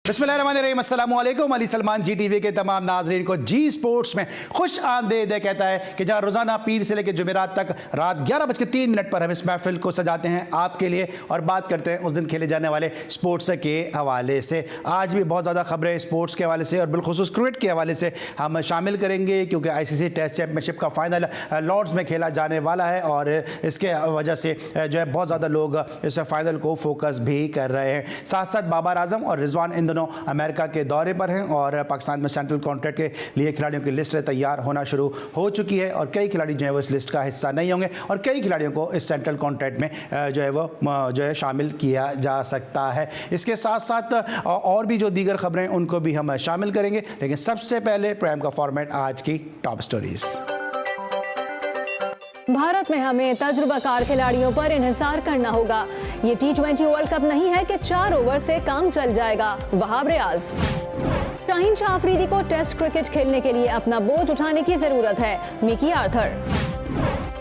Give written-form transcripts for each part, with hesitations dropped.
बिस्मिल्लाहिर्रहमानिर्रहीम, अस्सलामु अलैकुम। अली सलमान जी टीवी के तमाम नाजरीन को जी स्पोर्ट्स में खुश आमदीद कहता है कि जहां रोज़ाना पीर से लेकर जुमेरात तक रात 11:03 पर हम इस महफिल को सजाते हैं आपके लिए और बात करते हैं उस दिन खेले जाने वाले स्पोर्ट्स के हवाले से। आज भी बहुत ज़्यादा खबरें स्पोर्ट्स के हवाले से और बिलखुसूस क्रिकेट के हवाले से हम शामिल करेंगे, क्योंकि ICC टेस्ट चैम्पियनशिप का फाइनल लॉर्ड्स में खेला जाने वाला है और इसके वजह से जो है बहुत ज़्यादा लोग इस फाइनल को फोकस भी कर रहे हैं। साथ साथ बाबर आजम और रिजवान इन दोनों अमेरिका के दौरे पर हैं और पाकिस्तान में सेंट्रल कॉन्ट्रैक्ट के लिए खिलाड़ियों की लिस्ट तैयार होना शुरू हो चुकी है और कई खिलाड़ी जो है वो इस लिस्ट का हिस्सा नहीं होंगे और कई खिलाड़ियों को इस सेंट्रल कॉन्ट्रैक्ट में जो है वो जो है शामिल किया जा सकता है। इसके साथ साथ और भी जो दीगर खबरें उनको भी हम शामिल करेंगे, लेकिन सबसे पहले प्रोग्राम का फॉर्मेट आज की टॉप स्टोरीज। भारत में हमें तजुर्बाकार खिलाड़ियों पर इन्हिसार करना होगा। ये T20 वर्ल्ड कप नहीं है कि 4 ओवर से काम चल जाएगा। वहाब रियाज। शाहीन शाह अफरीदी को टेस्ट क्रिकेट खेलने के लिए अपना बोझ उठाने की जरूरत है। Mickey Arthur.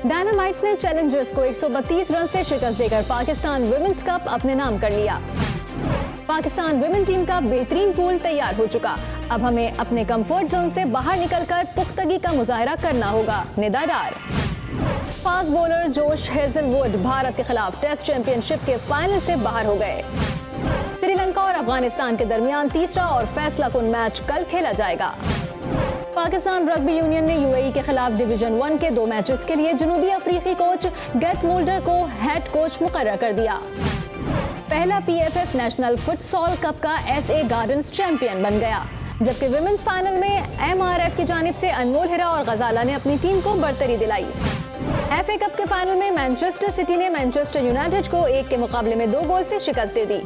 डायनामाइट्स ने चैलेंजर्स को 132 रन से शिकस्त देकर पाकिस्तान विमेंस कप अपने नाम कर लिया। पाकिस्तान विमेन टीम का बेहतरीन पूल तैयार हो चुका। अब हमें अपने कंफर्ट जोन से बाहर निकलकर पुख्तगी का मुजाहरा करना होगा। Nida Dar. Fast bowler Josh Hazlewood Bharat के खिलाफ टेस्ट चैंपियनशिप के फाइनल से बाहर हो गए। श्रीलंका और अफगानिस्तान के दरमियान तीसरा और फैसला कुन मैच कल खेला जाएगा। पाकिस्तान रग्बी यूनियन ने UAE के खिलाफ डिवीजन 1 के 2 मैचेस के लिए जनूबी अफ्रीकी कोच गेट मोल्डर को हेड कोच मुकर्रर कर दिया। पहला PFF नेशनल फुटसॉल कप का SA गार्डन्स चैंपियन बन गया, जबकि विमेंस फाइनल में MRF की जानिब से अनमोल हिरा और गजाला ने अपनी टीम को बरतरी दिलाई। FA कप के फाइनल में मैनचेस्टर सिटी ने मैनचेस्टर यूनाइटेड को 1 के मुकाबले में 2 गोल से शिकस्त दे दी।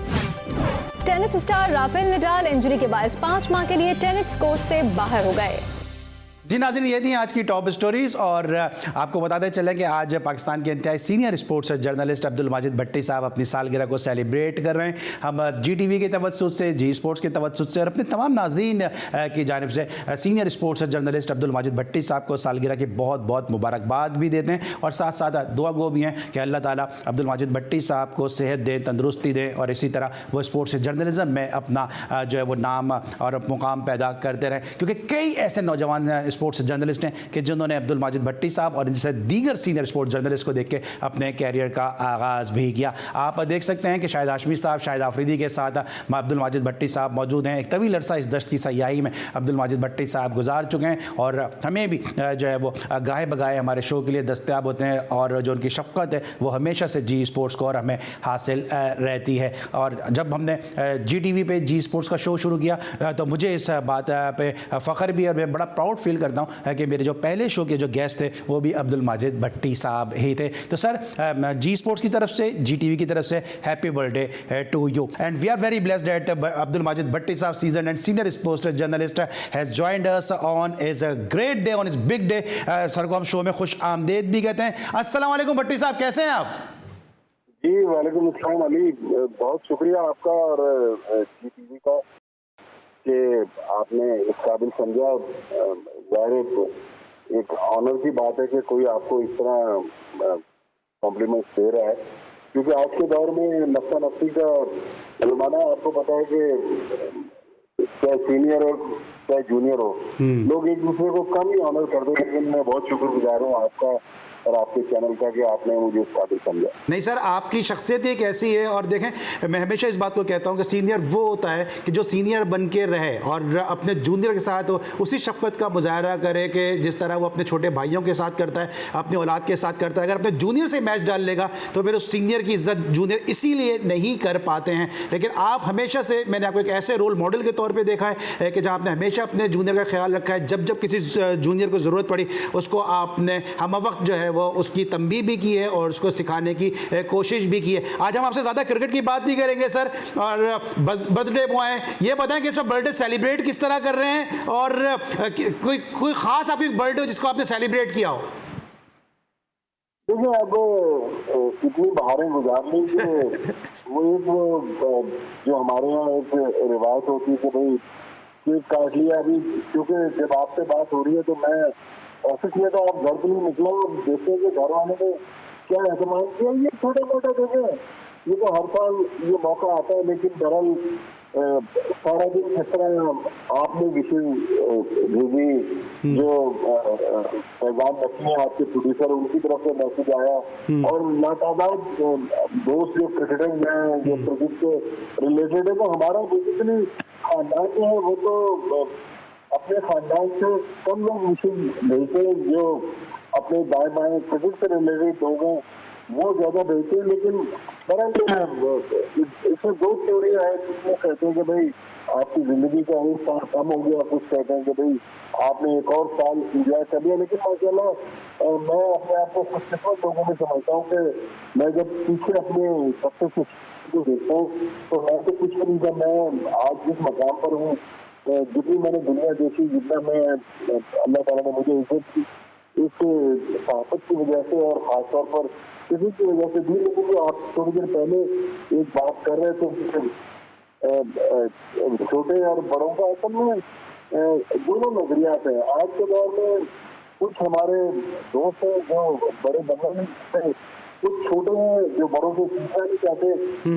Tennis star Rafael Nadal injury के बायस 5 माह के लिए टेनिस कोर्ट से बाहर हो गए। जी नाज़रीन, ये थी आज की टॉप स्टोरीज और आपको बताते चलें कि आज पाकिस्तान के इंतहाई senior sports journalist Abdul Majid Bhatti sahab अपनी सालगिरह को सेलिब्रेट कर रहे हैं। हम GTV के तवज्जुह से, जी स्पोर्ट्स के तवज्जुह से और अपने तमाम नाजरीन की जानिब से senior sports journalist Abdul Majid Bhatti sahab को सालगिरह की बहुत बहुत मुबारकबाद भी देते हैं और साथ साथ दुआ गो भी हैं कि अल्लाह ताला अब्दुल माजिद भट्टी साहब को सेहत दें, तंदुरुस्ती दें और इसी तरह वो स्पोर्ट्स जर्नलिज्म में अपना जो है वो नाम और मुकाम पैदा करते रहें, क्योंकि कई ऐसे नौजवान स्पोर्ट्स जर्नलिस्ट हैं कि जिन्होंने अब्दुल माजिद भट्टी साहब और इनसे दीगर सीनियर स्पोर्ट्स जर्नलिस्ट को देख के अपने कैरियर का आगाज़ भी किया। आप देख सकते हैं कि शाहिद हाशमी साहब, शाहिद आफरीदी के साथ अब्दुल माजिद भट्टी साहब मौजूद हैं। एक तवील अरसा इस दश्त की सयाही में अब्दुल माजिद भट्टी साहब गुजार चुके हैं और हमें भी जो है वो गाहे बगाए हमारे शो के लिए दस्तयाब होते हैं और जो उनकी शफ़क़त है वो हमेशा से जी स्पोर्ट्स को और हमें हासिल रहती है। और जब हमने GTV पे जी स्पोर्ट्स का शो शुरू किया तो मुझे इस बात पे फ़ख्र भी और मैं बड़ा प्राउड फील करता हूँ कि मेरे जो पहले शो के जो गेस्ट थे वो भी अब्दुल माजिद भट्टी साहब ही थे। तो सर, जी स्पोर्ट्स की तरफ से, GTV की तरफ से happy birthday to you and we are very blessed that Abdul Majid Bhatti साहब, season and senior sports journalist, has joined us on is a great day, on his big day. Sir को हम show में खुश आमदेद भी कहते हैं। अस्सलाम वालेकुम भट्टी साहब, कैसे हैं आप? जी वालेकुम अस्सलाम अली, बहुत शुक्रिया आपका और GTV का कि आपने इस काबिल समझा। जाहिर एक ऑनर की बात है कि कोई आपको इस तरह कॉम्प्लीमेंट्स दे रहा है, क्योंकि आज के दौर में नफ्सा नफ्सी का जमाना है। आपको पता है कि चाहे सीनियर हो चाहे जूनियर हो, लोग एक दूसरे को कम ही ऑनर कर दे, लेकिन मैं बहुत शुक्रगुजार हूँ आपका और आपके चैनल का कि आपने मुझे इस काबिल समझा। नहीं सर, आपकी शख्सियत एक ऐसी है और देखें, मैं हमेशा इस बात को कहता हूं कि सीनियर वो होता है कि जो सीनियर बन के रहे और अपने जूनियर के साथ उसी शफ़क़त का मुजाहरा करे कि जिस तरह वो अपने छोटे भाइयों के साथ करता है, अपने औलाद के साथ करता है। अगर अपने जूनियर से मैच डाल लेगा तो फिर उस सीनियर की इज्जत जूनियर इसीलिए नहीं कर पाते हैं। लेकिन आप हमेशा से, मैंने आपको एक ऐसे रोल मॉडल के तौर पर देखा है कि जहाँ आपने हमेशा अपने जूनियर का ख्याल रखा है। जब जब किसी जूनियर को ज़रूरत पड़ी उसको आपने हम वक्त जो है वो उसकी तंबीह भी की है और उसको सिखाने की कोशिश भी की है। आज हम आपसे ज़्यादा क्रिकेट की बात नहीं करेंगे सर, और बर्थडे बॉय हैं, ये बताएं कि इस वक्त बर्थडे सेलिब्रेट किस तरह कर रहे हैं और कोई ख़ास आपकी बर्थडे हो जिसको आपने सेलिब्रेट किया हो? देखिए, अब कितनी बहारें गुजार ली कि वो एक जो हमारे यहाँ एक रिवायत होती है कि भाई केक काट लिया। अभी क्योंकि जब आपसे बात हो रही है तो मैं ऑफिस में, तो आप घर के लिए निकला और देखते हैं कि घर वाले ने क्या एहतमाम किया। ये छोटा मोटा देखें, ये तो हर साल ये मौका आता है, लेकिन बहरहाल सारा दिन जिस तरह आपने विशेष भेजी, जो पैगाम रखी है आपके प्रोड्यूसर, उनकी तरफ से मैसेज आया, और लातादाद दोस्त जो क्रिकेटर हैं, जो क्रिकेट से रिलेटेड है, तो हमारा बेसिकली खानदान जो है वो तो अपने खानदान से कम लोग विशेष भेजते हैं, जो अपने दाएं बाएं क्रिकेट से रिलेटेड लोग हैं वो ज्यादा भेजते हैं। लेकिन इसमें दो थ्योरियां है, कुछ लोग कहते हैं कि भाई आपकी जिंदगी का एक साल कम हो गया, कुछ कहते हैं कि भाई आपने एक और साल इंजॉय कर लिया। लेकिन माशाल्लाह मैं अपने आप को खुशकिस्मत लोगों में समझता हूँ कि मैं जब पीछे अपने सबसे कुछ को देखता हूँ तो मैं तो कुछ नहीं था। मैं आज जिस मकाम पर हूँ, जितनी मैंने दुनिया देखी, जितना मैं अल्लाह ताला ने मुझे इज्जत की इस ताकत की वजह से, और खासतौर पर किसी की वजह से भी। लेकिन जो आप थोड़ी देर पहले एक बात कर रहे थे छोटे और बड़ों का, असल में दोनों नजरियात है। आज के दौर में कुछ हमारे दोस्त हैं जो बड़े बनने में, कुछ छोटे हैं जो बड़ों से सीखना नहीं चाहते।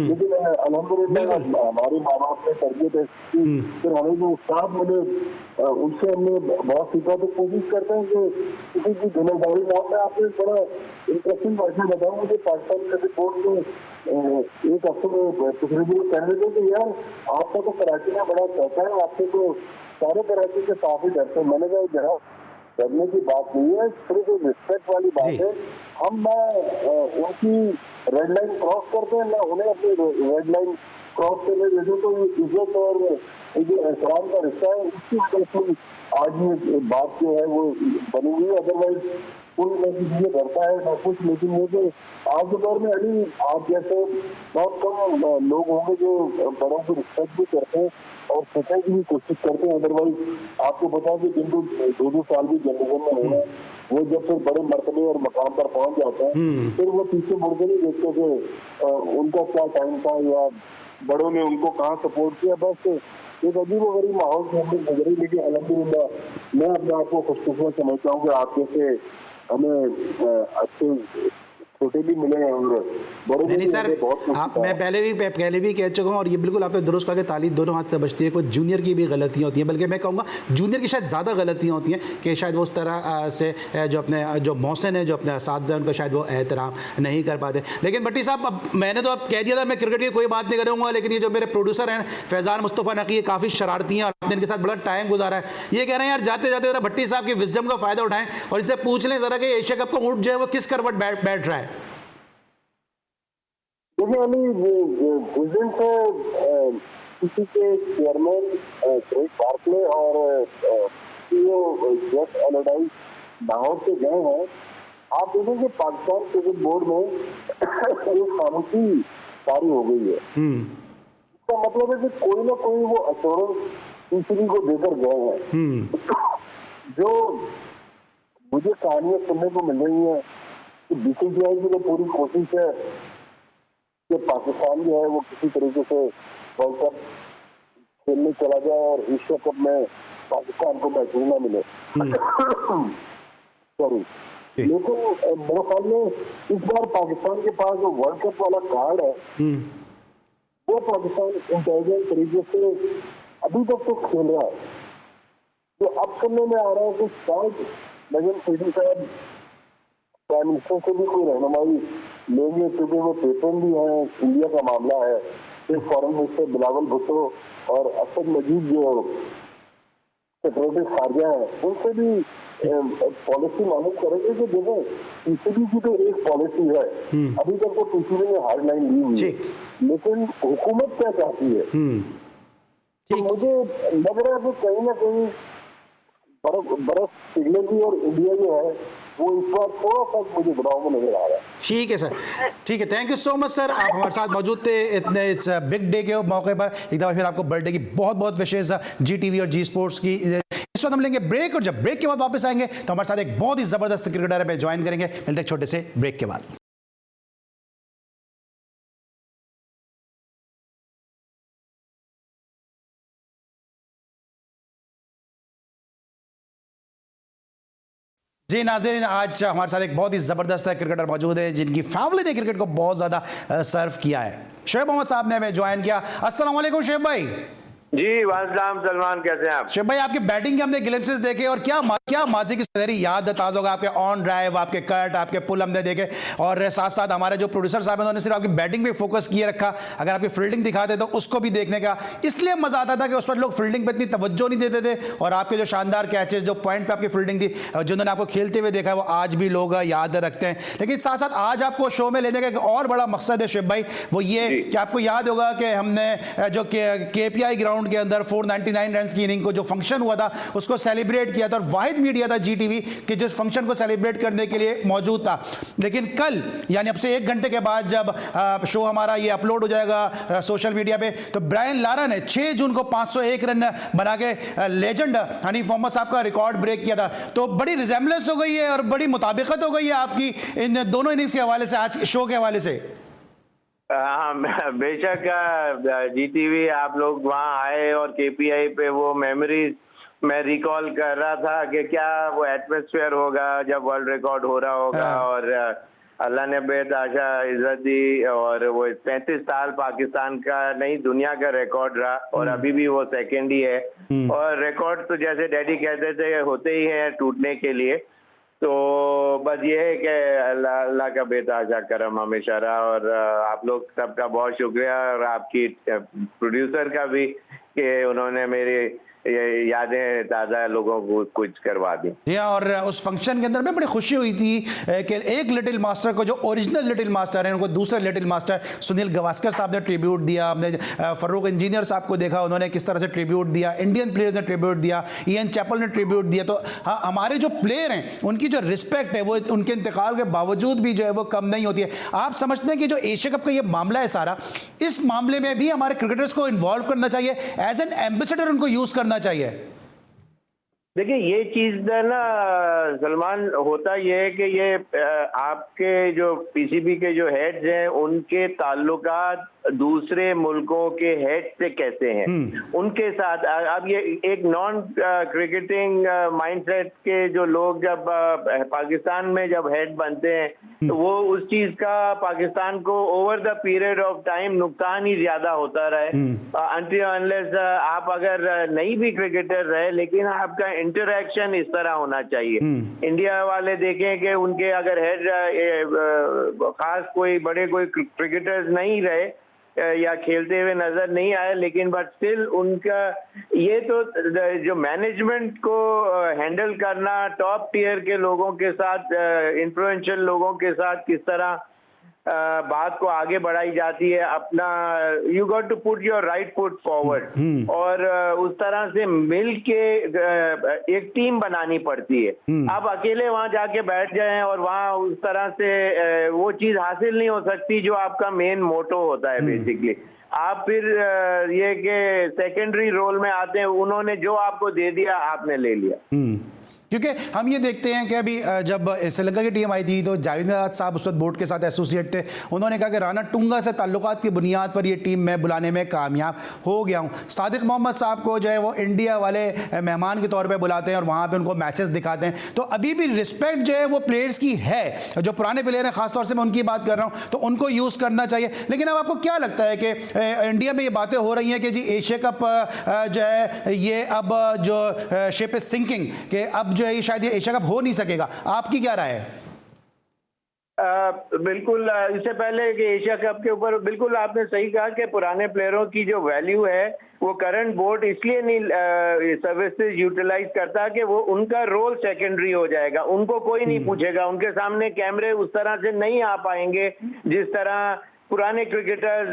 लेकिन अल्हम्दुलिल्लाह हमारे माँ बाप ने तरबियत ऐसी, फिर हमें जो उस्ताद मिले उनसे हमने बहुत सीखा। तो कोशिश करते हैं कि किसी की जिम्मेदारी ना। मैं आपको एक बड़ा इंटरेस्टिंग बात बताऊँ, मुझे पाकिस्तान क्रिकेट बोर्ड में एक हफ्ते में पिछले दिन कह रहे थे कि यार आपका तो कराची में बड़ा कहता है, आपसे तो सारे कराची के काफी डरते हैं। मैंने कहा जरा डरने की बात नहीं है, सिर्फ एक रिस्पेक्ट वाली बात है। हम ना उनकी रेड लाइन क्रॉस करते हैं, ना उन्हें अपनी रेड लाइन क्रॉस करने देते। तो इज्जत और जो एहतराम का रिश्ता है, उसकी वजह से आज ये बात जो है वो बनी हुई है। अदरवाइज कोई न किसी से डरता है ना कुछ। लेकिन ये जो आज के दौर में अभी आप जैसे बहुत कम लोग होंगे जो बड़ों को रिस्पेक्ट भी करते हैं और सीखने की भी कोशिश करते हैं। अदरवाइज आपको पता है कि जिनको 2-2 साल भी जनरेशन में होना, वो जब फिर बड़े मर्तबे और मकाम पर पहुंच जाते हैं, फिर वो पीछे मुड़ के नहीं देखते कि उनका क्या टाइम था या बड़ों ने उनको कहाँ सपोर्ट किया। बस एक अजीब और गरीब माहौल से हम लोग गुजरे। लेकिन अल्हम्दुलिल्लाह मैं अपने आप को खुशकिस्मत समझता हूँ कि आप जैसे हमें अच्छे छोटे भी मिले हैं और बड़े भी। नहीं सर, आप मैं पहले भी कह चुका हूँ, और ये बिल्कुल आपने दुरुस्त कहा कि ताली दोनों हाथ से बचती है। कुछ जूनियर की भी गलतियाँ होती हैं, बल्कि मैं कहूँगा जूनियर की शायद ज़्यादा गलतियाँ होती हैं कि शायद वो उस तरह से जो अपने जो मौसन है, जो अपने असातिज़ा हैं, उनका शायद वो एहतराम नहीं कर पाते। लेकिन भट्टी साहब, अब मैंने तो अब कह दिया था मैं क्रिकेट की कोई बात नहीं करूँगा, लेकिन ये जो मेरे प्रोड्यूसर हैं फैज़ान मुस्तफ़ा नकी, ये काफ़ी शरारती हैं और आपने इनके साथ बड़ा टाइम गुजारा है। ये कह रहे हैं यार जाते जाते ज़रा भट्टी साहब की विजडम का फ़ायदा उठाएं और इनसे पूछ लें ज़रा कि एशिया कप का ऊँट जो है वो किस करवट बैठ रहा है। देखिए अली, जिस दिन से किसी के चेयरमैन क्रेग बार्कले और सीईओ जेफ एलोडाइस लाहौर से गए हैं, आप देखेंगे पाकिस्तान क्रिकेट बोर्ड में एक खामोशी जारी हो गई है। इसका मतलब है कि कोई ना कोई वो अश्योरेंस पीसीबी को देकर गए हैं। जो मुझे कहानियां सुनने को मिल रही है कि बीसीसीआई की तो पूरी कोशिश है कि पाकिस्तान जो है वो किसी तरीके से वर्ल्ड कप खेलने चला जाए और एशिया कप में पाकिस्तान को महसूस न मिले। सॉरी, लेकिन मेरे ख्याल में इस बार पाकिस्तान के पास जो वर्ल्ड कप वाला कार्ड है वो पाकिस्तान इंटेलिजेंट तरीके से अभी तक तो खेल रहा है। तो अब सुनने में आ रहा है कि शायद नजम सेठी साहब प्राइम मिनिस्टर से भी कोई रहनुमाई लेंगे, क्योंकि वो पेटर्न भी है, इंडिया का मामला है। फिर फॉरेन मिनिस्टर बिलावल भुट्टो और असद मजीद जो सेक्रेटरी खारजा है, उनसे भी पॉलिसी मालूम करेंगे कि देखो पीसीबी की तो एक पॉलिसी है, अभी तक तो पीसीबी ने हार्ड लाइन ली हुई है, लेकिन हुकूमत क्या चाहती है। तो मुझे लग रहा है कि कहीं ना कहीं बर्फ पिघलेगी और इंडिया जो है वो इस बार थोड़ा सा मुझे बदलाव में नजर आ रहा है। ठीक है सर, ठीक है, thank you so much sir, आप हमारे साथ मौजूद थे इतने इस बिग डे के मौके पर। एक दफ़ा फिर आपको बर्थडे की बहुत बहुत विशेष जी टीवी और जी स्पोर्ट्स की। इस वक्त हम लेंगे ब्रेक, और जब ब्रेक के बाद वापस आएंगे तो हमारे साथ एक बहुत ही ज़बरदस्त क्रिकेटर पे ज्वाइन करेंगे। मिलते हैं छोटे से ब्रेक के बाद। जी नाज़रीन, आज हमारे साथ एक बहुत ही ज़बरदस्त क्रिकेटर मौजूद है जिनकी फैमिली ने क्रिकेट को बहुत ज़्यादा सर्व किया है। शोएब मोहम्मद साहब ने हमें ज्वाइन किया। अस्सलाम वालेकुम शोएब भाई। जी वालेकुम सलमान, कैसे हैं आप? शोएब भाई, आपकी बैटिंग के हमने ग्लिम्पसेस देखे और क्या माजी की सुनहरी याद ताज़ा होगा। आपके ऑन ड्राइव, आपके कट, आपके पुल हमने देखे और साथ साथ हमारे जो प्रोड्यूसर साहब हैं उन्होंने सिर्फ आपकी बैटिंग पे फोकस किए रखा। अगर आपकी फील्डिंग दिखाते तो उसको भी देखने का इसलिए मजा आता था कि उस वक्त लोग फील्डिंग पे इतनी तवज्जो नहीं देते थे और आपके जो शानदार कैचेस, जो पॉइंट पे आपकी फील्डिंग थी, जिन्होंने आपको खेलते हुए देखा है वो आज भी लोग याद रखते हैं। लेकिन साथ साथ आज आपको शो में लेने का एक और बड़ा मकसद है शोएब भाई, वो ये कि आपको याद होगा कि हमने जो KPI ग्राउंड के अंदर 499 रन की इनिंग को जो फंक्शन हुआ था उसको सेलिब्रेट किया था और वाहिद मीडिया था GTV कि जिस फंक्शन को सेलिब्रेट करने के लिए मौजूद था। लेकिन कल यानी अब से 1 घंटे के बाद जब शो हमारा ये अपलोड हो जाएगा सोशल मीडिया पे, तो ब्रायन लारा ने 6 जून को 501 रन बना के लेजेंड हनीफ मोहम्मद साहब का रिकॉर्ड ब्रेक किया था। तो बड़ी रिजेम्बलेंस हो गई है और बड़ी मुताबिकत हो गई है आपकी इन दोनों इनिंग्स के हवाले से, आज शो के हवाले से। हाँ बेशक, GTV आप लोग वहाँ आए और KPI पे वो मेमोरीज मैं रिकॉल कर रहा था कि क्या वो एटमॉस्फेयर होगा जब वर्ल्ड रिकॉर्ड हो रहा होगा। और अल्लाह ने बेतहाशा इज्जत दी और वो 35 साल पाकिस्तान का नहीं दुनिया का रिकॉर्ड रहा और अभी भी वो सेकंड ही है। और रिकॉर्ड तो जैसे डैडी कहते थे होते ही हैं टूटने के लिए। तो बस ये है कि अल्लाह का बेतहाशा करम हमेशा रहा और आप लोग सबका बहुत शुक्रिया और आपकी प्रोड्यूसर का भी कि उन्होंने मेरी यादें ताज़ा लोगों को कुछ करवा दी। जी हाँ, और उस फंक्शन के अंदर में बड़ी खुशी हुई थी कि एक लिटिल मास्टर को, जो ओरिजिनल लिटिल मास्टर हैं, उनको दूसरे लिटिल मास्टर सुनील गावस्कर साहब ने ट्रिब्यूट दिया। हमने फर्रुख इंजीनियर साहब को देखा, उन्होंने किस तरह से ट्रिब्यूट दिया, इंडियन प्लेयर्स ने ट्रिब्यूट दिया, इयन चैपल ने ट्रिब्यूट दिया। तो हाँ, हमारे जो प्लेयर हैं उनकी जो रिस्पेक्ट है वो उनके इंतकाल के बावजूद भी जो है वो कम नहीं होती है। आप समझते हैं कि जो एशिया कप का ये मामला है सारा, इस मामले में भी हमारे क्रिकेटर्स को इन्वॉल्व करना चाहिए, एज एन एम्बेसडर उनको यूज करना चाहिए? देखिए ये चीज ना सलमान, होता ये है कि ये आपके जो PCB के जो हेड्स हैं उनके ताल्लुकात दूसरे मुल्कों के हेड से कैसे हैं उनके साथ। अब ये एक नॉन क्रिकेटिंग माइंडसेट के जो लोग जब पाकिस्तान में जब हेड बनते हैं तो वो उस चीज का पाकिस्तान को over the period of time नुकसान ही ज्यादा होता रहे। अनटिल अनलेस आप अगर नहीं भी क्रिकेटर रहे लेकिन आपका इंटरेक्शन इस तरह होना चाहिए। इंडिया वाले देखें कि उनके अगर हेड खास कोई बड़े कोई क्रिकेटर्स नहीं रहे या खेलते हुए नजर नहीं आए, लेकिन बट स्टिल उनका ये तो जो मैनेजमेंट को हैंडल करना, टॉप टियर के लोगों के साथ, इन्फ्लुएंशियल लोगों के साथ किस तरह बात को आगे बढ़ाई जाती है, अपना you got to put your right foot forward और उस तरह से मिल के एक टीम बनानी पड़ती है। आप अकेले वहां जाके बैठ जाएं और वहां उस तरह से वो चीज हासिल नहीं हो सकती जो आपका मेन मोटो होता है। बेसिकली आप फिर ये कि सेकेंडरी रोल में आते हैं, उन्होंने जो आपको दे दिया आपने ले लिया। क्योंकि हम ये देखते हैं कि अभी जब श्रीलंका की टीम आई थी तो जावेद साहब उस वक्त बोर्ड के साथ एसोसिएट थे, उन्होंने कहा कि राना टुंगा से ताल्लुकात की बुनियाद पर ये टीम मैं बुलाने में कामयाब हो गया हूँ। सादिक मोहम्मद साहब को जो है वो इंडिया वाले मेहमान के तौर पे बुलाते हैं और वहाँ पे उनको मैचेस दिखाते हैं। तो अभी भी रिस्पेक्ट जो है वो प्लेयर्स की है, जो पुराने प्लेयर हैं खासतौर से मैं उनकी बात कर रहा हूँ, तो उनको यूज़ करना चाहिए। लेकिन अब आपको क्या लगता है कि इंडिया में ये बातें हो रही हैं कि जी एशिया कप जो है ये अब जो शिप इज सिंकिंग, कि अब जो है शायद ये एशिया कप हो नहीं सकेगा, आपकी क्या राय है? बिल्कुल, इससे पहले कि एशिया कप के ऊपर बिल्कुल आपने सही कहा कि पुराने प्लेयरों की जो वैल्यू है वो करंट बोर्ड इसलिए नहीं सर्विसेज यूटिलाइज करता कि वो उनका रोल सेकेंडरी हो जाएगा, उनको कोई नहीं पूछेगा, उनके सामने कैमरे उस तरह से नहीं आ पाएंगे जिस तरह पुराने क्रिकेटर्स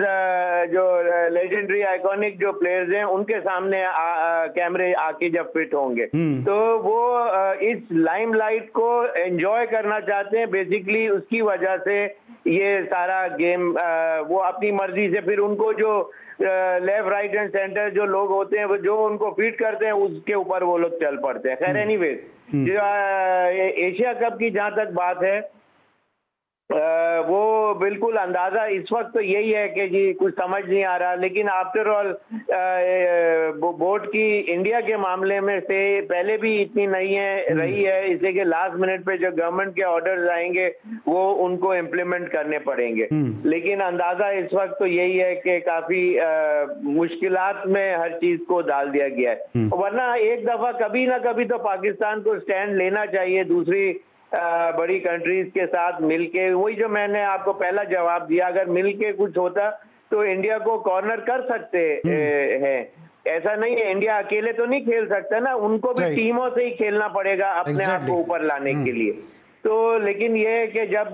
जो लेजेंडरी आइकॉनिक जो प्लेयर्स हैं उनके सामने कैमरे आके जब फिट होंगे तो वो इस लाइमलाइट को एंजॉय करना चाहते हैं। बेसिकली उसकी वजह से ये सारा गेम वो अपनी मर्जी से फिर उनको जो लेफ्ट राइट एंड सेंटर जो लोग होते हैं जो उनको फीड करते हैं उसके ऊपर वो लोग चल पड़ते हैं। खैर एनीवेज, एशिया कप की जहाँ तक बात है वो बिल्कुल अंदाजा इस वक्त तो यही है कि जी कुछ समझ नहीं आ रहा, लेकिन आफ्टर ऑल बोर्ड की इंडिया के मामले में से पहले भी इतनी नहीं है रही है, इसलिए कि लास्ट मिनट पे जो गवर्नमेंट के ऑर्डर्स आएंगे वो उनको इम्प्लीमेंट करने पड़ेंगे। लेकिन अंदाजा इस वक्त तो यही है कि काफी मुश्किलात में हर चीज को डाल दिया गया है, वरना एक दफा कभी ना कभी तो पाकिस्तान को स्टैंड लेना चाहिए दूसरी बड़ी कंट्रीज के साथ मिलके। वही जो मैंने आपको पहला जवाब दिया, अगर मिलके कुछ होता तो इंडिया को कॉर्नर कर सकते हैं। ऐसा नहीं है, इंडिया अकेले तो नहीं खेल सकता ना, उनको भी टीमों से ही खेलना पड़ेगा अपने आप को ऊपर लाने के लिए। तो लेकिन ये है कि जब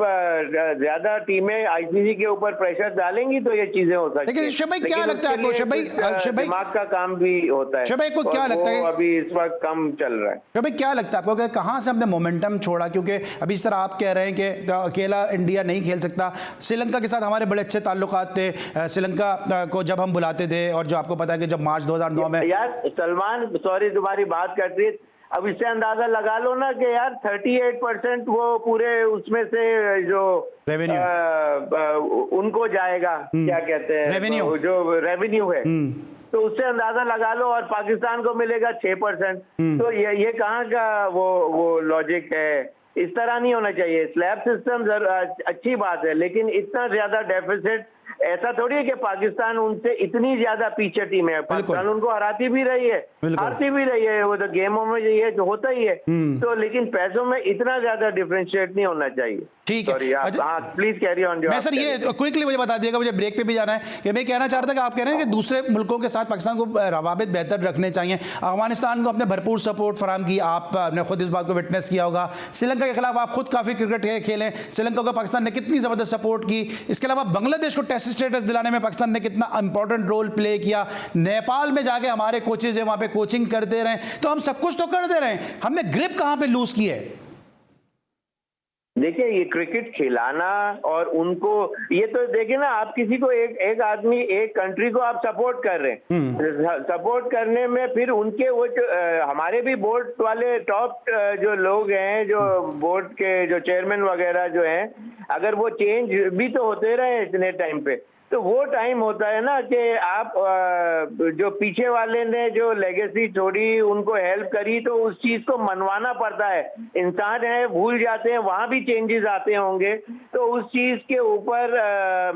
ज्यादा टीमें आईसीसी के ऊपर प्रेशर डालेंगी तो ये चीजें हो सकती हैं। लेकिन शोएब भाई क्या लगता है आपको, शोएब भाई दिमाग का काम भी होता है। शोएब भाई को क्या लगता है अभी इस वक्त कम चल रहा है? शोएब भाई क्या लगता है आपको कि कहां से हमने मोमेंटम छोड़ा? क्योंकि अभी इस तरह आप कह रहे हैं कि अकेला इंडिया नहीं खेल सकता, श्रीलंका के साथ हमारे बड़े अच्छे ताल्लुकात थे, श्रीलंका को जब हम बुलाते थे, और जो आपको पता है कि जब मार्च 2009 में यार सलमान, सॉरी तुम्हारी बात कर रही है, अब इससे अंदाजा लगा लो ना कि यार 38% वो पूरे उसमें से जो रेवेन्यू उनको जाएगा, क्या कहते हैं रेवेन्यू, जो रेवेन्यू है, तो उससे अंदाजा लगा लो, और पाकिस्तान को मिलेगा 6%। तो ये कहाँ का वो लॉजिक है? इस तरह नहीं होना चाहिए। स्लैब सिस्टम अच्छी बात है, लेकिन इतना ज्यादा डेफिसिट ऐसा थोड़ी है कि पाकिस्तान उनसे इतनी ज्यादा पीछे टीम है। पाकिस्तान उनको हराती भी रही है, हारती भी रही है, वो तो गेमों में ये तो होता ही है। तो लेकिन पैसों में इतना ज्यादा डिफरेंशिएट नहीं होना चाहिए। ठीक है, प्लीज कैरी ऑन। मैं सर ये क्विकली मुझे बता दिएगा, मुझे ब्रेक पे भी जाना है, कि मैं कहना चाह रहा था कि आप कह रहे हैं कि दूसरे मुल्कों के साथ पाकिस्तान को रवाबित बेहतर रखने चाहिए। अफगानिस्तान को अपने भरपूर सपोर्ट फराम की, आपने खुद इस बात को विटनेस किया होगा। श्रीलंका के खिलाफ आप खुद काफी क्रिकेट खेले, श्रीलंका को पाकिस्तान ने कितनी जबरदस्त सपोर्ट की। इसके अलावा बांग्लादेश को टेस्ट स्टेटस दिलाने में पाकिस्तान ने कितना इंपॉर्टेंट रोल प्ले किया। नेपाल में जाके हमारे कोचेज है, वहां पे कोचिंग करते रहे, तो हम सब कुछ तो कर दे रहे हैं, हमने ग्रिप कहां पे लूज की है? देखिए ये क्रिकेट खिलाना और उनको, ये तो देखिए ना, आप किसी को एक आदमी एक कंट्री को आप सपोर्ट कर रहे हैं, सपोर्ट करने में फिर उनके वो जो हमारे भी बोर्ड वाले टॉप जो लोग हैं, जो बोर्ड के जो चेयरमैन वगैरह जो हैं, अगर वो चेंज भी तो होते रहे इतने टाइम पे, तो वो टाइम होता है ना कि आप जो पीछे वाले ने जो लेगेसी छोड़ी, उनको हेल्प करी, तो उस चीज को मनवाना पड़ता है। इंसान है, भूल जाते हैं, वहां भी चेंजेस आते होंगे, तो उस चीज के ऊपर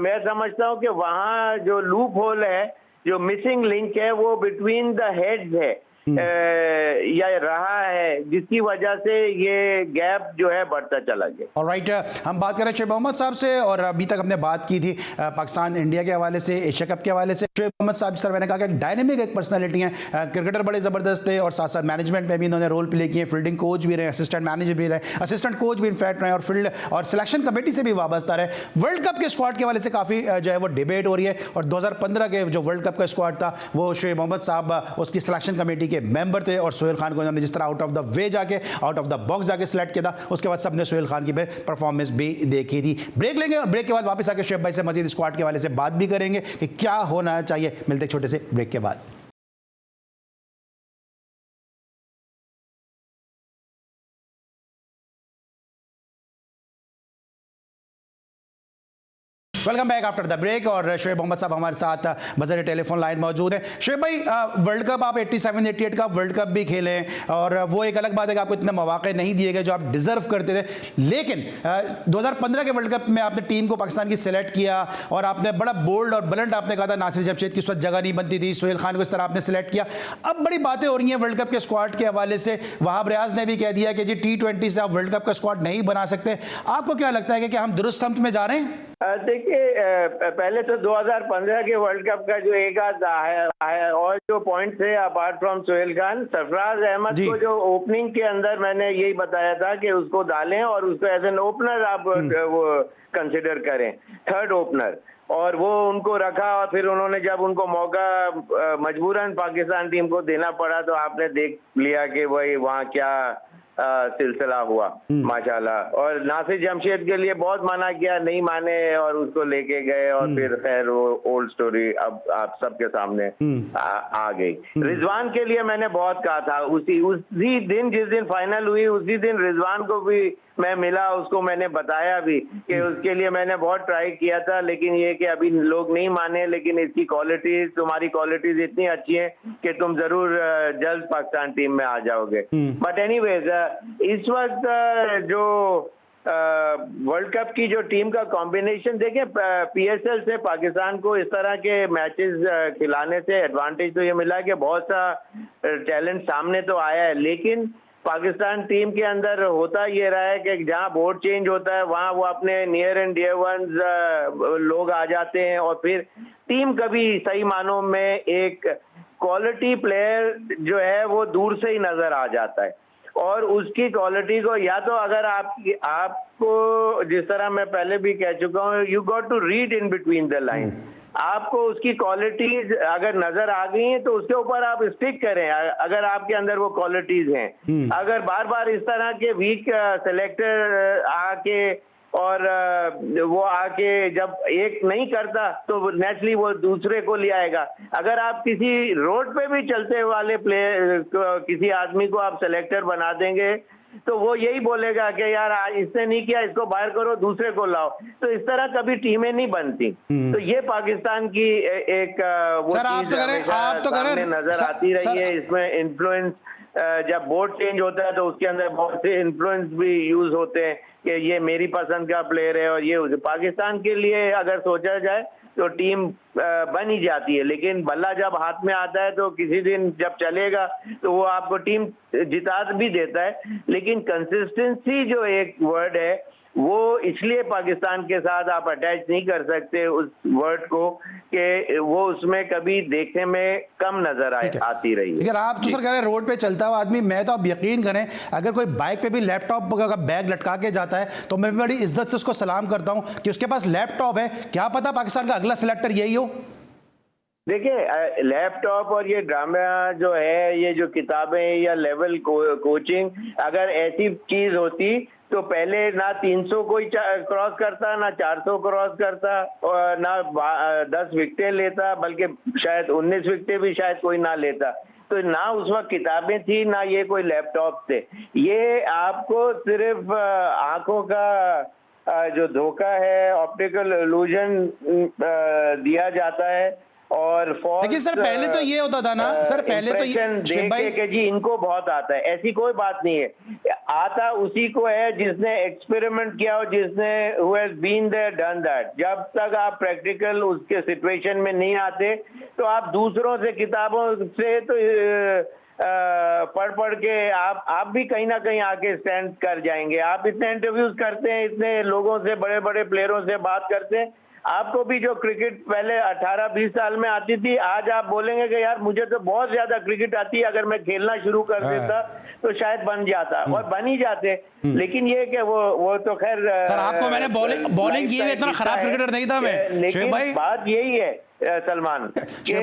मैं समझता हूँ कि वहां जो लूप होल है, जो मिसिंग लिंक है, वो बिटवीन द हेड्स है या रहा है, जिसकी वजह से ये गैप जो है बढ़ता चला गया। ऑलराइट, हम बात कर रहे हैं शोएब मोहम्मद साहब से, और अभी तक हमने बात की थी पाकिस्तान इंडिया के हवाले से, एशिया कप के हवाले से। शोएब मोहम्मद साहब, जिस तरह मैंने कहा कि डायनेमिक एक पर्सनालिटी है, क्रिकेटर बड़े ज़बरदस्त थे, और साथ साथ मैनेजमेंट में भी इन्होंने रोल प्ले किए, फील्डिंग कोच भी रहे, असिस्टेंट मैनेजर भी रहे, असिस्टेंट कोच भी इनफैक्ट रहे, और फील्ड और सिलेक्शन कमेटी से भी वाबस्ता रहे। वर्ल्ड कप के स्क्वाड के हवाले से काफ़ी जो है वो डिबेट हो रही है, और 2015 के जो वर्ल्ड कप का स्क्वाड था वो शोएब मोहम्मद साहब उसकी सिलेक्शन कमेटी के मेंबर थे, और सोहेल खान को उन्होंने जिस तरह आउट ऑफ द वे जाके, आउट ऑफ द बॉक्स जाके सिलेक्ट किया था, उसके बाद सबने सोहेल खान की परफॉर्मेंस भी देखी थी। ब्रेक लेंगे, और ब्रेक के बाद वापस आके शोएब भाई से मजीद स्क्वाड के हवाले से बात भी करेंगे कि क्या होना चाहिए। मिलते एक छोटे से ब्रेक के बाद। Welcome back after the break, और शोएब मोहम्मद साहब हमारे साथ बजर टेलीफोन लाइन मौजूद है। शोएब भाई, वर्ल्ड कप आप 87-88 का वर्ल्ड कप भी खेले, और वो एक अलग बात है कि आपको इतने मौके नहीं दिए गए जो आप डिजर्व करते थे, लेकिन 2015 के वर्ल्ड कप में आपने टीम को पाकिस्तान की सिलेक्ट किया, और आपने बड़ा बोल्ड और ब्लंट आपने कहा था नासिर जमशेद की उस वक्त जगह नहीं बनती थी, सोहेल खान को इस तरह आपने सिलेक्ट किया। अब बड़ी बातें हो रही हैं वर्ल्ड कप के स्क्वाड के हवाले से, वहाब रियाज ने भी कह दिया कि जी T20 से आप वर्ल्ड कप का स्क्वाड नहीं बना सकते। आपको क्या लगता है कि हम दुरुस्त समत में जा रहे हैं? देखिए, पहले तो 2015 के वर्ल्ड कप का जो एक आध है और जो पॉइंट थे अपार्ट फ्रॉम सोहेल खान, सरफराज अहमद को जो ओपनिंग के अंदर मैंने यही बताया था कि उसको डालें और उसको एज एन ओपनर आप वो कंसिडर करें, थर्ड ओपनर, और वो उनको रखा, और फिर उन्होंने जब उनको मौका मजबूरन पाकिस्तान टीम को देना पड़ा, तो आपने देख लिया कि वही वहाँ क्या सिलसिला हुआ माशाल्लाह। और नासिर जमशेद के लिए बहुत मना किया, नहीं माने, और उसको लेके गए, और फिर खैर वो ओल्ड स्टोरी अब आप सबके सामने आ गई। रिजवान के लिए मैंने बहुत कहा था, उसी दिन जिस दिन फाइनल हुई, उसी दिन रिजवान को भी मैं मिला उसको, मैंने बताया भी कि उसके लिए मैंने बहुत ट्राई किया था, लेकिन ये कि अभी लोग नहीं माने, लेकिन इसकी क्वालिटीज, तुम्हारी क्वालिटीज इतनी अच्छी है कि तुम जरूर जल्द पाकिस्तान टीम में आ जाओगे। बट एनीवेज इस वक्त जो वर्ल्ड कप की जो टीम का कॉम्बिनेशन देखें, पीएसएल से पाकिस्तान को इस तरह के मैचेस खिलाने से एडवांटेज तो ये मिला कि बहुत सा टैलेंट सामने तो आया है, लेकिन पाकिस्तान टीम के अंदर होता ये रहा है कि जहां बोर्ड चेंज होता है वहां वो अपने नियर एंड डियर वंस लोग आ जाते हैं, और फिर टीम कभी सही मानों में एक क्वालिटी प्लेयर जो है वो दूर से ही नजर आ जाता है। और उसकी क्वालिटी को या तो अगर आपको जिस तरह मैं पहले भी कह चुका हूँ, you got to read in between the line, आपको उसकी क्वालिटीज अगर नजर आ गई हैं तो उसके ऊपर आप स्टिक करें अगर आपके अंदर वो क्वालिटीज हैं। अगर बार बार इस तरह के वीक सेलेक्टर आके और वो आके जब एक नहीं करता तो नेचुरली वो दूसरे को ले आएगा। अगर आप किसी रोड पे भी चलते वाले प्लेयर किसी आदमी को आप सेलेक्टर बना देंगे तो वो यही बोलेगा कि यार इसने नहीं किया, इसको बाहर करो, दूसरे को लाओ। तो इस तरह कभी टीमें नहीं बनती। तो ये पाकिस्तान की एक वो सर, आप तो करें नजर आती रही है। इसमें इन्फ्लुएंस जब बोर्ड चेंज होता है तो उसके अंदर बहुत से इन्फ्लुएंस भी यूज होते हैं कि ये मेरी पसंद का प्लेयर है और ये पाकिस्तान के लिए अगर सोचा जाए तो टीम बन ही जाती है, लेकिन बल्ला जब हाथ में आता है तो किसी दिन जब चलेगा तो वो आपको टीम जिता भी देता है। लेकिन कंसिस्टेंसी जो एक वर्ड है वो इसलिए पाकिस्तान के साथ आप अटैच नहीं कर सकते उस वर्ड को कि वो उसमें कभी देखने में कम नजर आती रही है। लेकिन आप तो सर कह रहे हैं रोड पे चलता हुआ आदमी, मैं तो आप यकीन करें अगर कोई बाइक पे भी लैपटॉप का बैग लटका के जाता है तो मैं बड़ी इज्जत से उसको सलाम करता हूं कि उसके पास लैपटॉप है। क्या पता पाकिस्तान का अगला सिलेक्टर यही हो। देखिए, लैपटॉप और ये ड्रामा जो है, ये जो किताबें या लेवल कोचिंग, अगर ऐसी चीज होती तो पहले ना 300 कोई क्रॉस करता, ना 400 क्रॉस करता, और ना 10 विकेटें लेता, बल्कि शायद 19 विकेटें भी शायद कोई ना लेता। तो ना उस वक्त किताबें थी, ना ये कोई लैपटॉप थे। ये आपको सिर्फ आंखों का जो धोखा है, ऑप्टिकल इल्यूजन दिया जाता है। और लेकिन सर पहले तो ये होता था ना सर, पहले तो देखे कि जी इनको बहुत आता है, ऐसी कोई बात नहीं है। आता उसी को है जिसने एक्सपेरिमेंट किया हो, जिसने who has been there done that। जब तक आप प्रैक्टिकल उसके सिचुएशन में नहीं आते तो आप दूसरों से किताबों से तो पढ़ के आप भी कहीं ना कहीं आके स्टैंड कर जाएंगे। आप इतने इंटरव्यूज करते हैं, इतने लोगों से, बड़े बड़े प्लेयरों से बात करते हैं, आपको भी जो क्रिकेट पहले 18-20 साल में आती थी, आज आप बोलेंगे कि यार मुझे तो बहुत ज्यादा क्रिकेट आती है, अगर मैं खेलना शुरू कर देता तो शायद बन जाता, और बन ही जाते। लेकिन ये कि वो तो खैर सर आपको मैंने बॉलिंग की इतना खराब क्रिकेटर नहीं था मैं, लेकिन बात यही है सलमान कि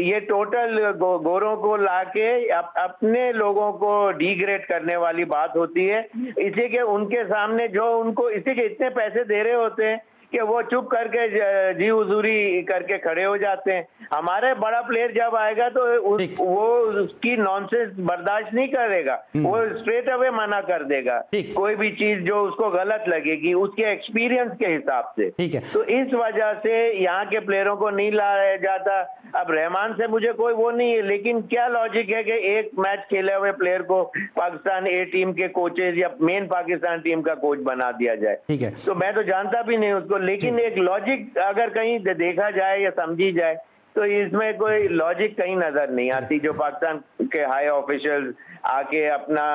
ये टोटल गोरों को लाके अपने लोगों को डिग्रेड करने वाली बात होती है। इसी के उनके सामने जो उनको इसी के इतने पैसे दे रहे होते हैं कि वो चुप करके जी हुजूरी करके खड़े हो जाते हैं। हमारे बड़ा प्लेयर जब आएगा तो वो उसकी नॉनसेंस बर्दाश्त नहीं करेगा, वो स्ट्रेट अवे मना कर देगा कोई भी चीज जो उसको गलत लगेगी उसके एक्सपीरियंस के हिसाब से। तो इस वजह से यहाँ के प्लेयरों को नहीं लाया जाता। अब रहमान से मुझे कोई वो नहीं है, लेकिन क्या लॉजिक है कि एक मैच खेले हुए प्लेयर को पाकिस्तान ए टीम के कोचेज या मेन पाकिस्तान टीम का कोच बना दिया जाए। तो मैं तो जानता भी नहीं उसको, लेकिन एक लॉजिक अगर कहीं देखा जाए या समझी जाए तो इसमें कोई लॉजिक कहीं नजर नहीं आती। जो पाकिस्तान के हाई ऑफिशियल्स आके अपना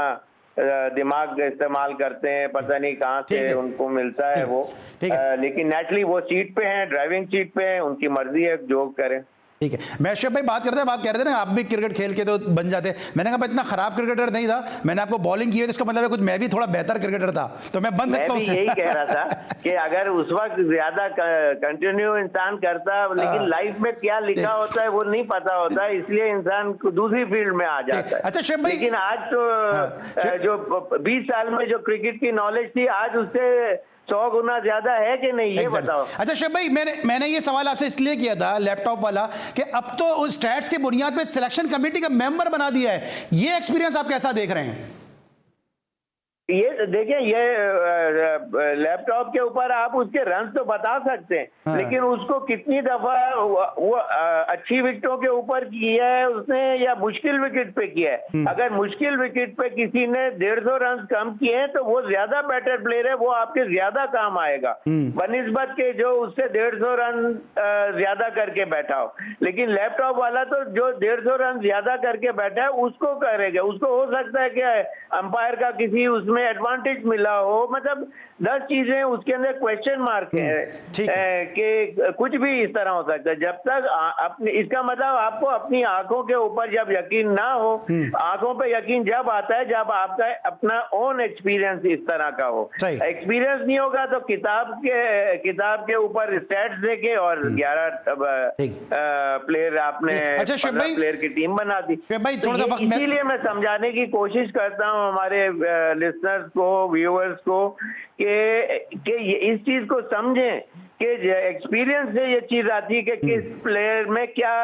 दिमाग इस्तेमाल करते हैं, पता नहीं कहाँ से उनको मिलता है वो, लेकिन नेचुरली वो सीट पे हैं, ड्राइविंग सीट पे हैं, उनकी मर्जी है जो करें। ठीक है, मैशेफ भाई बात कह रहे थे ना आप भी क्रिकेट खेल के तो बन जाते। मैंने कहा मैं इतना खराब क्रिकेटर नहीं था, मैंने आपको बॉलिंग की है, इसका मतलब है कुछ मैं भी थोड़ा बेहतर क्रिकेटर था तो मैं बन सकता हूँ। यही कह रहा था कि अगर उस वक्त ज्यादा कंटिन्यू इंसान करता, लेकिन लाइफ में क्या लिखा होता है वो नहीं पता होता है, इसलिए इंसान को दूसरी फील्ड में आ जाता है। अच्छा शेफ भाई, लेकिन आज तो जो 20 साल में जो क्रिकेट की नॉलेज थी आज उससे 100 गुना ज्यादा है कि नहीं, ये बताओ। अच्छा शेफ भाई, मैंने ये सवाल आपसे इसलिए किया था लैपटॉप वाला कि अब तो उस स्टैट्स के बुनियाद पे सिलेक्शन कमेटी का मेंबर बना दिया है, ये एक्सपीरियंस आप कैसा देख रहे हैं? ये देखिए, ये लैपटॉप के ऊपर आप उसके रन तो बता सकते हैं, हाँ। लेकिन उसको कितनी दफा वो अच्छी विकेटों के ऊपर किया है उसने या मुश्किल विकेट पे किया है। अगर मुश्किल विकेट पे किसी ने 150 रन कम किए हैं तो वो ज्यादा बेटर प्लेयर है, वो आपके ज्यादा काम आएगा बनिस्बत के जो उससे 150 रन ज्यादा करके बैठा हो। लेकिन लैपटॉप वाला तो जो 150 रन ज्यादा करके बैठा है उसको करेगा। उसको हो सकता है कि अंपायर का किसी उसमें एडवांटेज मिला हो, मतलब 10 चीजें उसके अंदर क्वेश्चन मार्क है कि कुछ भी इस तरह हो सकता है। जब तक अपने, इसका मतलब आपको अपनी आंखों के ऊपर जब यकीन ना हो, आंखों पे यकीन जब आता है जब आपका अपना ओन एक्सपीरियंस इस तरह का हो। एक्सपीरियंस नहीं होगा तो किताब के ऊपर स्टैट्स देके और 11 प्लेयर आपने, अच्छा शुएब भाई, प्लेयर की टीम बना दी। तो इसीलिए मैं समझाने की कोशिश करता हूं हमारे लिसनर्स को, व्यूअर्स को कि इस चीज को समझें कि एक्सपीरियंस से ये चीज आती है कि किस प्लेयर में क्या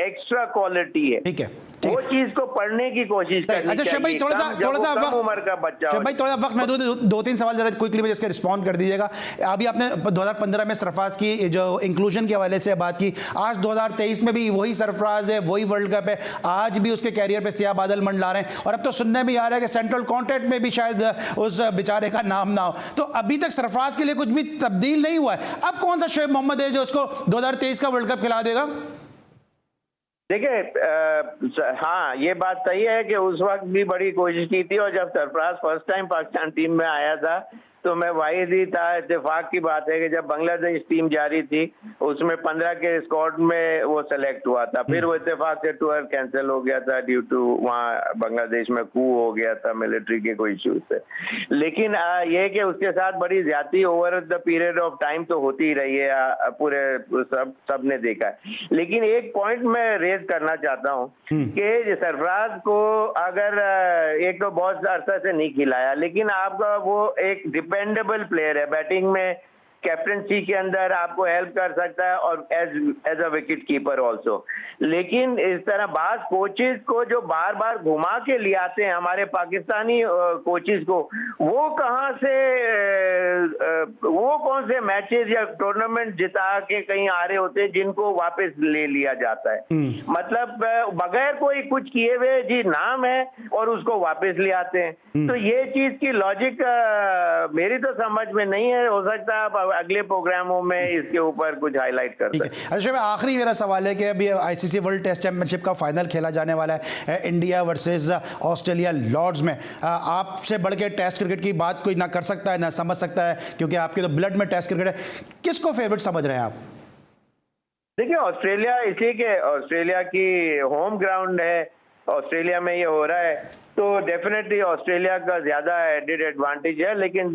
एक्स्ट्रा क्वालिटी है। ठीक है, वो चीज को पढ़ने की कोशिश करनी अच्छा शुएब भाई, चाहिए। थोड़ा सा कम उम्र का बच्चा, शुएब भाई थोड़ा वक्त महदूद है, 2-3 सवाल जरा क्विकली में जिसके रिस्पॉन्ड कर दीजिएगा। अभी आपने 2015 में सरफराज की जो इंक्लूजन के हवाले से बात की, आज 2023 में भी वही सरफराज है, वही वर्ल्ड कप है, आज भी उसके कैरियर पे सियाह बादल मंडला रहे हैं और अब तो सुनने में आ रहा है कि सेंट्रल कॉन्ट्रैक्ट में भी शायद उस बेचारे का नाम ना हो। तो अभी तक सरफराज के लिए कुछ भी तब्दील नहीं हुआ है। अब कौन सा शुएब मोहम्मद है जो उसको 2023 का वर्ल्ड कप खिला देगा? देखिए, हाँ ये बात सही है कि उस वक्त भी बड़ी कोशिश की थी और जब Sarfaraz first time Pakistan team में आया था तो मैं वाहिद ही था। इत्तेफाक की बात है कि जब बांग्लादेश टीम जारी थी उसमें 15 के स्क्वाड में वो सेलेक्ट हुआ था, फिर वो इत्तेफाक से टूर कैंसिल हो गया था ड्यू टू वहाँ बांग्लादेश में कू हो गया था मिलिट्री के कोई इश्यूज से। लेकिन ये कि उसके साथ बड़ी ज्यादती over the period of time तो होती ही रही है, पूरे सबने देखा है। लेकिन एक पॉइंट मैं रेज करना चाहता हूँ कि सरफराज को अगर एक तो बहुत अरसा से नहीं खिलाया, लेकिन आपका वो एक डिपेंडेबल प्लेयर है, बैटिंग में कैप्टनसी के अंदर आपको हेल्प कर सकता है और as a wicket keeper also. लेकिन इस तरह बाज कोचेज को जो बार बार घुमा के ले आते हैं हमारे पाकिस्तानी कोचेज को, वो कहाँ से वो कौन से मैचेस या टूर्नामेंट जिता के कहीं आ रहे होते हैं जिनको वापस ले लिया जाता है। मतलब बगैर कोई कुछ किए हुए जी नाम है और उसको वापस ले आते हैं। तो ये चीज की लॉजिक मेरी तो समझ में नहीं है। हो सकता है आप अगले प्रोग्रामों में इसके ऊपर कुछ हाईलाइट कर सकते हैं। अच्छा, आखिरी मेरा सवाल है कि अभी आईसीसी वर्ल्ड टेस्ट चैंपियनशिप का फाइनल खेला जाने वाला है, इंडिया वर्सेस ऑस्ट्रेलिया लॉर्ड्स में। आपसे बढ़ के टेस्ट क्रिकेट की बात कोई ना कर सकता है ना समझ सकता है, क्योंकि आपके तो ब्लड में टेस्ट क्रिकेट है। किसको फेवरेट समझ रहे हैं आप? देखिए, ऑस्ट्रेलिया इसलिए कि ऑस्ट्रेलिया की होम ग्राउंड है, ऑस्ट्रेलिया में ये हो रहा है तो डेफिनेटली ऑस्ट्रेलिया का ज्यादा एडेड एडवांटेज है। लेकिन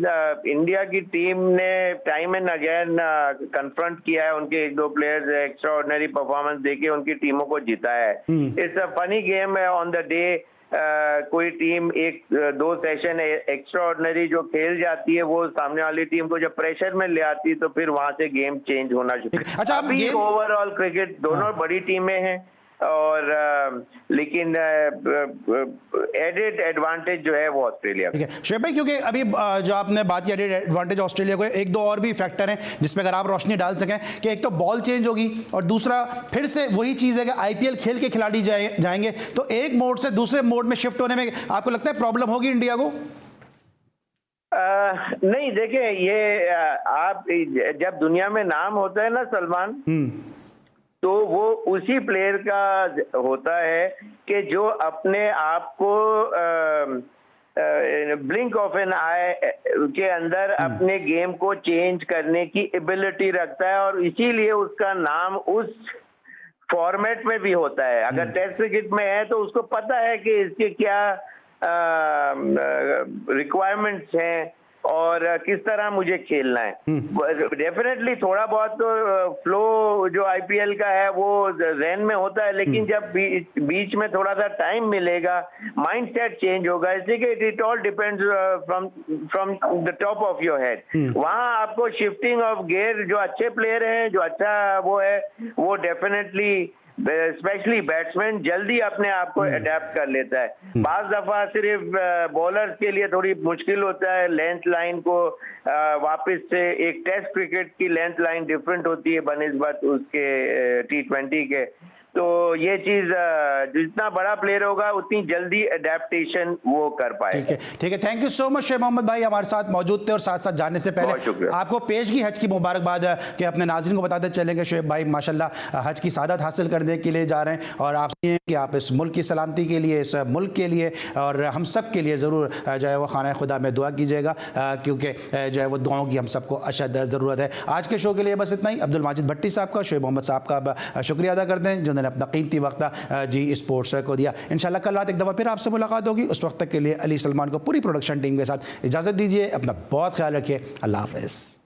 इंडिया की टीम ने टाइम एंड अगेन कन्फ्रंट किया है, उनके 1-2 प्लेयर्स एक्स्ट्रा ऑर्डिनरी परफॉर्मेंस देके उनकी टीमों को जिताया है। इट्स अ फनी गेम है ऑन द डे। कोई टीम 1-2 सेशन एक्स्ट्रा ऑर्डिनरी जो खेल जाती है वो सामने वाली टीम को जब प्रेशर में ले आती है तो फिर वहां से गेम चेंज होना शुरू। अच्छा, अभी ओवरऑल क्रिकेट दोनों बड़ी टीमें हैं और लेकिन एडेड एडवांटेज जो है वो ऑस्ट्रेलिया का। शुएब भाई, क्योंकि अभी जो आपने बात की एडेड एडवांटेज ऑस्ट्रेलिया को, 1-2 और भी फैक्टर हैं जिसमें अगर आप रोशनी डाल सकें कि एक तो बॉल चेंज होगी और दूसरा फिर से वही चीज़ है कि आईपीएल खेल के खिलाड़ी जाएंगे तो एक मोड से दूसरे मोड में शिफ्ट होने में आपको लगता है प्रॉब्लम होगी इंडिया को? नहीं, देखिए ये आप जब दुनिया में नाम होता है ना सलमान, तो वो उसी प्लेयर का होता है कि जो अपने आप को ब्लिंक ऑफ एन आई के अंदर अपने गेम को चेंज करने की एबिलिटी रखता है और इसीलिए उसका नाम उस फॉर्मेट में भी होता है। अगर टेस्ट क्रिकेट में है तो उसको पता है कि इसके क्या रिक्वायरमेंट्स हैं और किस तरह मुझे खेलना है। डेफिनेटली थोड़ा बहुत तो फ्लो जो आईपीएल का है वो जहन में होता है, लेकिन जब बीच में थोड़ा सा टाइम मिलेगा माइंडसेट चेंज होगा। इसलिए कि it all depends from the top of your head. वहाँ आपको शिफ्टिंग ऑफ गियर, जो अच्छे प्लेयर हैं, जो अच्छा वो है, वो डेफिनेटली स्पेशली बैट्समैन जल्दी अपने आप को अडेप्ट कर लेता है। बाज दफा सिर्फ बॉलर्स के लिए थोड़ी मुश्किल होता है लेंथ लाइन को वापस से, एक टेस्ट क्रिकेट की लेंथ लाइन डिफरेंट होती है बनिस्बत उसके T20 के। तो ये चीज जितना बड़ा प्लेयर होगा उतनी जल्दी अडेप्टेशन वो कर पाएगा। ठीक है, thank you so much Sheikh Mohammad भाई, हमारे साथ मौजूद थे। और साथ साथ जानने से पहले आपको पेशगी हज की मुबारकबाद कि अपने नाज़रीन को बताते चलेंगे शोएब भाई माशाल्लाह हज की सादत हासिल करने के लिए जा रहे हैं, और आपसे कि आप इस मुल्क की सलामती के लिए, इस मुल्क के लिए और हम सब के लिए ज़रूर जो है वो खाना खुदा में दुआ कीजिएगा, क्योंकि जो है वो दुआओं की हम सबको अशद ज़रूरत है। आज के शो के लिए बस इतना ही। अब्दुल माजिद भट्टी साहब का, शोएब मोहम्मद साहब का शुक्रिया अदा करते हैं जिन्होंने अपना कीमती वक्त जी स्पोर्ट्स को दिया। इंशाल्लाह कल रात एक दफ़ा फिर आपसे मुलाकात होगी। उस वक्त तक के लिए अली सलमान को पूरी प्रोडक्शन टीम के साथ इजाज़त दीजिए। अपना बहुत ख्याल रखिए। अल्लाह हाफ़िज़।